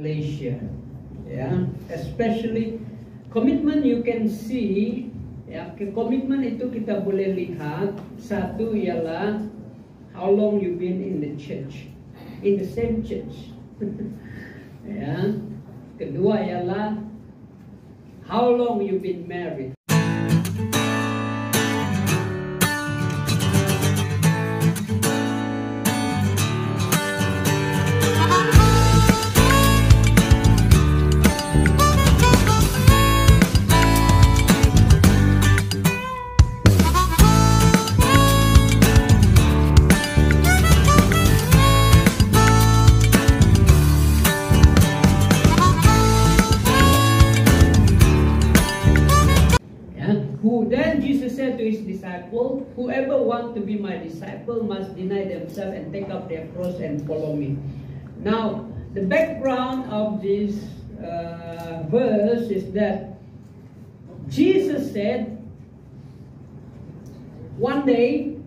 Malaysia, ya, especially commitment you can see, ya, komitmen itu kita boleh lihat. Satu ialah how long you been in the church, in the same church, ya. Kedua ialah how long you been married. Then Jesus said to his disciple, whoever wants to be my disciple must deny themselves and take up their cross and follow me. Now, the background of this verse is that Jesus said, one day,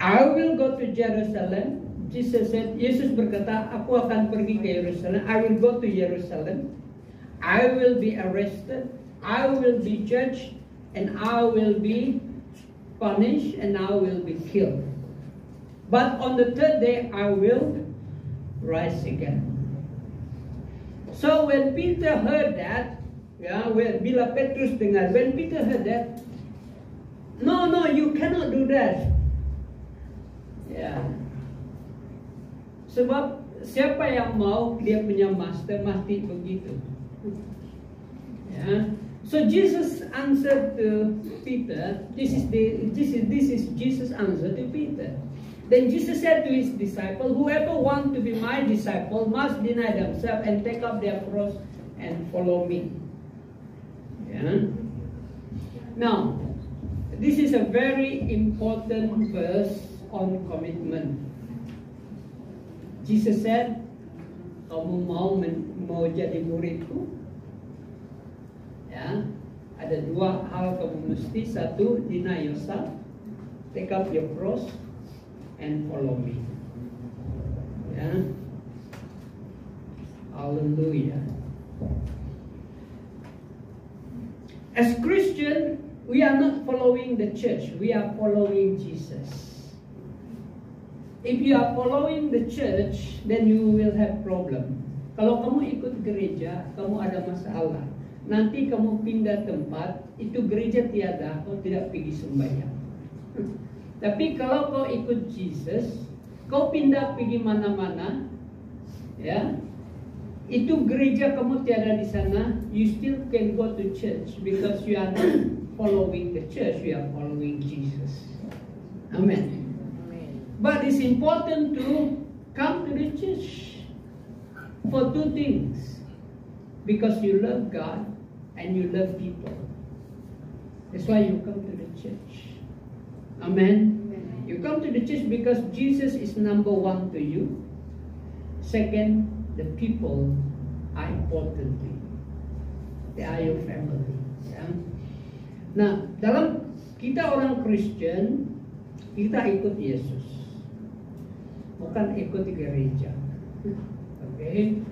I will go to Jerusalem. Jesus said, Yesus berkata, aku akan pergi ke Yerusalem. I will go to Jerusalem. I will be arrested. I will be judged, and I will be punished, and I will be killed. But on the third day, I will rise again. So when Peter heard that, bila Petrus dengar, when Peter heard that, no, you cannot do that. Sebab siapa yang mau dia punya master mesti begitu. So Jesus answered to Peter. This is Jesus' answer to Peter. Then Jesus said to his disciple, whoever wants to be my disciple must deny themselves and take up their cross and follow me. Now, this is a very important verse on commitment. Jesus said, kamu mau jadi muridku? Ada dua hal kamu mesti. Satu, deny yourself, take up your cross, and follow me. Hallelujah. As Christian, we are not following the church. We are following Jesus. If you are following the church, then you will have problem. Kalau kamu ikut gereja, kamu ada masalah. Nanti kamu pindah tempat, itu gereja tiada, kau tidak pergi sembahyang. Tapi kalau kau ikut Jesus, kau pindah pergi mana-mana, itu gereja kamu tiada di sana, you still can go to church because you are not following the church, you are following Jesus. Amen. But it's important to come to the church for two things. Because you love God and you love people. That's why you come to the church. Amen. You come to the church because Jesus is number one to you. Second, the people are important to you. They are your family. Nah, dalam kita orang Kristen, kita ikut Yesus. Bukan ikut gereja. Okay?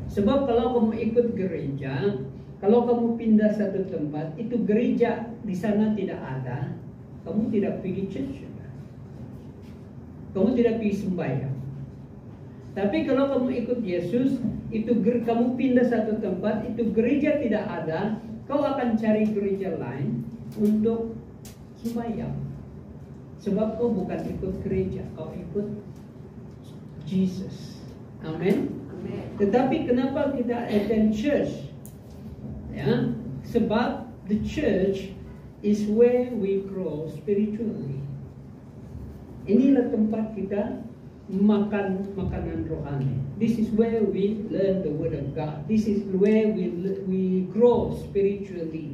Sebab kalau kamu ikut gereja, kalau kamu pindah satu tempat, itu gereja di sana tidak ada, kamu tidak pergi church, kamu tidak pergi sembahyang. Tapi kalau kamu ikut Yesus, itu kamu pindah satu tempat, itu gereja tidak ada, kau akan cari gereja lain untuk sembahyang. Sebab kau bukan ikut gereja, kau ikut Jesus. Amen. Tetapi kenapa kita attend church? Sebab the church is where we grow spiritually. Inilah tempat kita makan makanan rohani. This is where we learn the word of God. This is where we grow spiritually.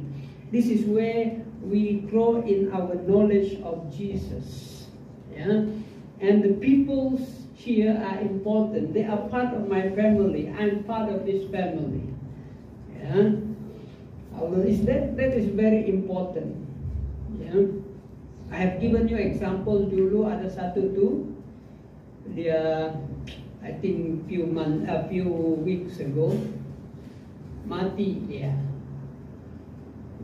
This is where we grow in our knowledge of Jesus. And the people here are important. They are part of my family. I'm part of this family. That is very important. I have given you example dulu ada satu tu dia I think a few weeks ago, mati dia.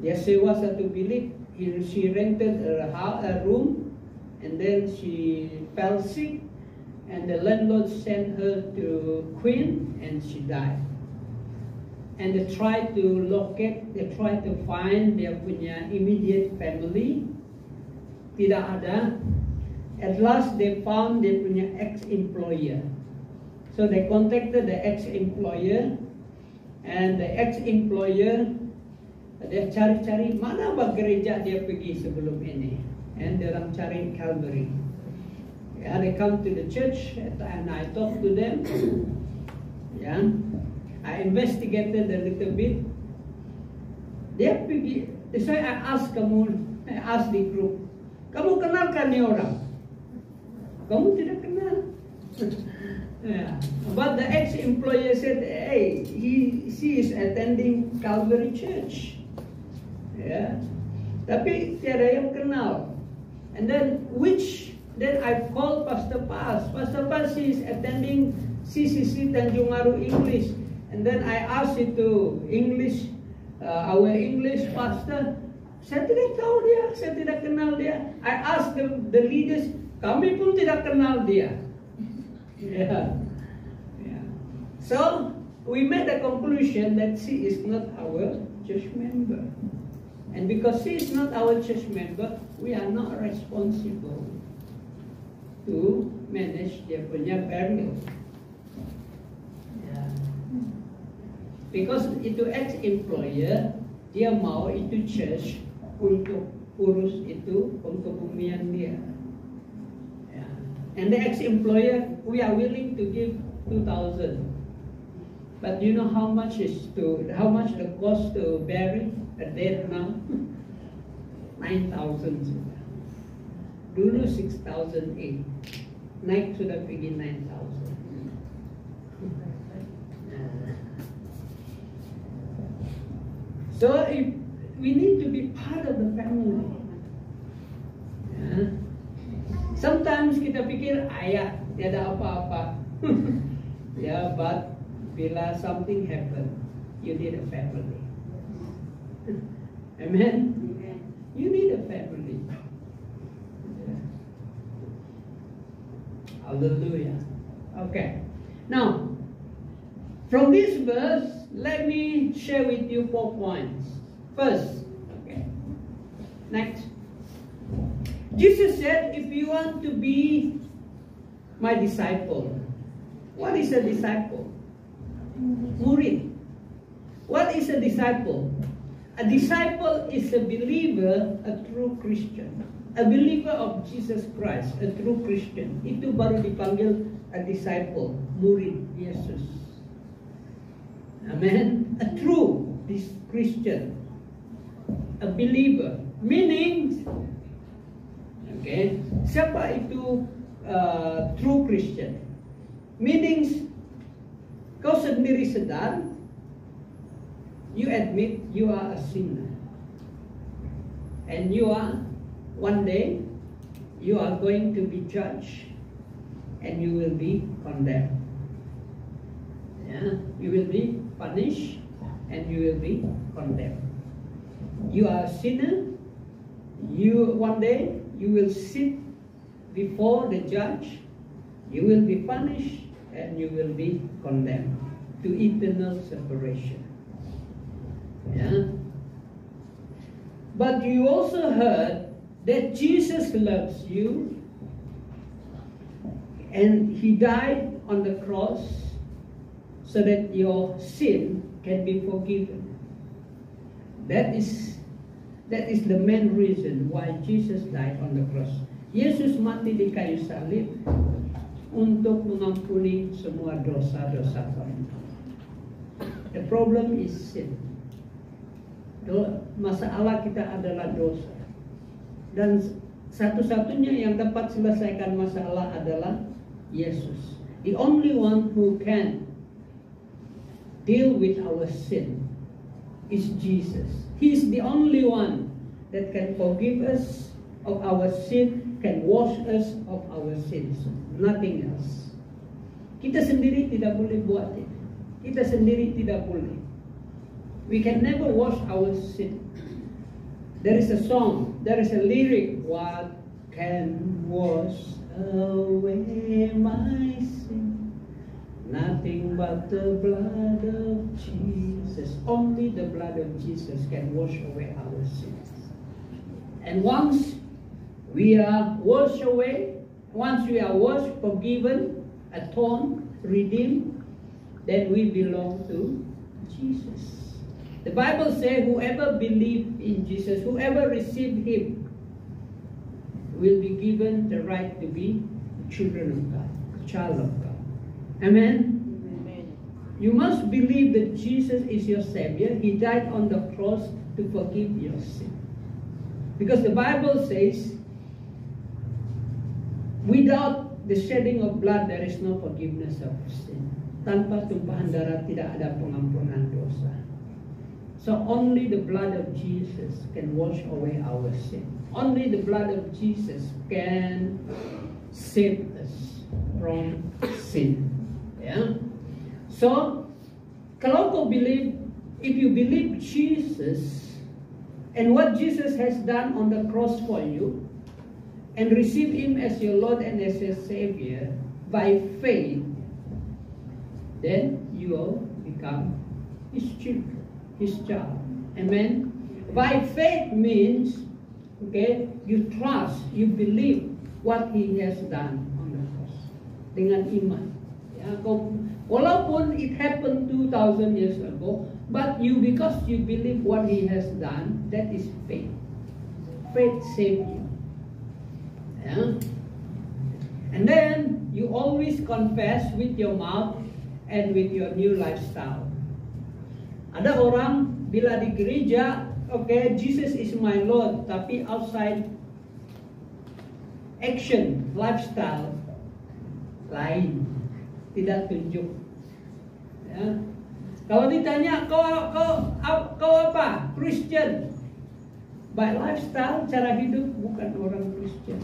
Dia sewa satu bilik. She rented a room, and then she fell sick, and the landlord sent her to Queen, and she died. And they tried to locate, they tried to find dia punya immediate family. Tidak ada. At last they found dia punya ex-employer. So they contacted the ex-employer, and the ex-employer dia cari-cari mana gereja dia pergi sebelum ini, and dia orang cari Calvary. Yeah, they come to the church, and I talked to them. Yeah, I investigated a little bit. Dia pergi. So I asked the group, kamu kenalkan ni orang? Kamu tidak kenal. Yeah. But the ex-employer said, hey, she is attending Calvary Church. Yeah. Tapi tiada yang kenal. And then I called Pastor Paz. Pastor Paz, she is attending CCC Tanjung Aru English. And then I asked it to our English pastor. Saya tidak tahu dia, saya tidak kenal dia. I asked the leaders, kami pun tidak kenal dia. Yeah. Yeah. So we made a conclusion that she is not our church member. And because she is not our church member, we are not responsible to manage dia punya burial. Yeah. Because itu ex-employer, dia mau itu church untuk urus itu kebumian dia. Yeah. And the ex-employer, we are willing to give 2,000. But you know how much the cost to bury a dead now? 9,000 sudah. Dulu 6,008. Naik sudah pergi 9,000. So we need to be part of the family. Yeah. Sometimes kita pikir ayah tiada apa-apa. Yeah, but bila something happen, you need a family. Amen? You need a family. Yeah. Hallelujah. Okay. Now, from this verse, let me share with you 4 points. First, okay. Next. Jesus said, if you want to be my disciple, what is a disciple? Murid. What is a disciple? A disciple is a believer, a true Christian. A believer of Jesus Christ, a true Christian. Itu baru dipanggil a disciple, murid Yesus. Amen. A true Christian, a believer. Meaning, okay, siapa itu true Christian? Meaning, kau sendiri sedar, you admit you are a sinner, and one day you are going to be judged, and you will be condemned. Yeah, you will be punished, and you will be condemned. You are a sinner. One day you will sit before the judge. You will be punished, and you will be condemned to eternal separation. Yeah. But you also heard that Jesus loves you, and He died on the cross so that your sin can be forgiven. That is the main reason why Jesus died on the cross. Yesus mati di kayu salib untuk mengampuni semua dosa-dosa kamu. The problem is sin. Masalah kita adalah dosa. Dan satu-satunya yang dapat selesaikan masalah adalah Yesus. The only one who can deal with our sin is Jesus. He is the only one that can forgive us of our sin, can wash us of our sins. Nothing else. Kita sendiri tidak boleh buat itu. Kita sendiri tidak boleh. We can never wash our sin. There is a song, there is a lyric. What can wash away my sin? Nothing but the blood of Jesus. Only the blood of Jesus can wash away our sins. And once we are washed away, once we are washed, forgiven, atoned, redeemed, then we belong to Jesus. The Bible says whoever believes in Jesus, whoever receives Him, will be given the right to be children of God, a child of God. Amen? Amen. You must believe that Jesus is your Savior. He died on the cross to forgive your sin. Because the Bible says, without the shedding of blood, there is no forgiveness of sin. Tanpa tumpahan darah tidak ada pengampunan dosa. So only the blood of Jesus can wash away our sin. Only the blood of Jesus can save us from sin. Yeah. So, kalau kau believe, if you believe Jesus and what Jesus has done on the cross for you, and receive Him as your Lord and as your Savior by faith, then you will become His children, His child. Amen? By faith means, okay, you trust, you believe what He has done on the cross. Dengan iman. Ya, walaupun it happened 2,000 years ago, but you, because you believe what He has done, that is faith. Faith saves you. Yeah. And then you always confess with your mouth and with your new lifestyle. Ada orang bila di gereja, okay, Jesus is my Lord, tapi outside action, lifestyle lain, tidak tunjuk. Ya. Kalau ditanya kau apa? Christian. By lifestyle, cara hidup bukan orang Christian.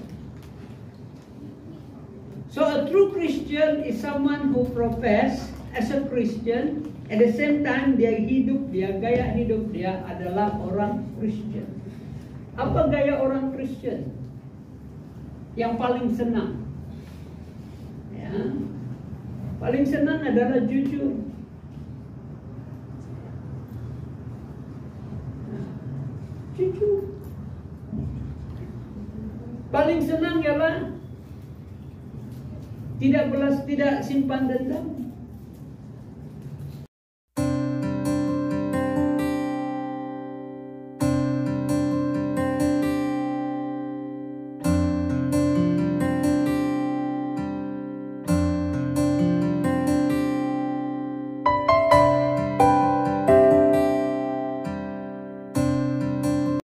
So a true Christian is someone who profess as a Christian, at the same time dia hidup, dia gaya hidup dia adalah orang Christian. Apa gaya orang Christian? Yang paling senang, ya, paling senang adalah jujur. Jujur. Paling senang ialah tidak simpan dendam.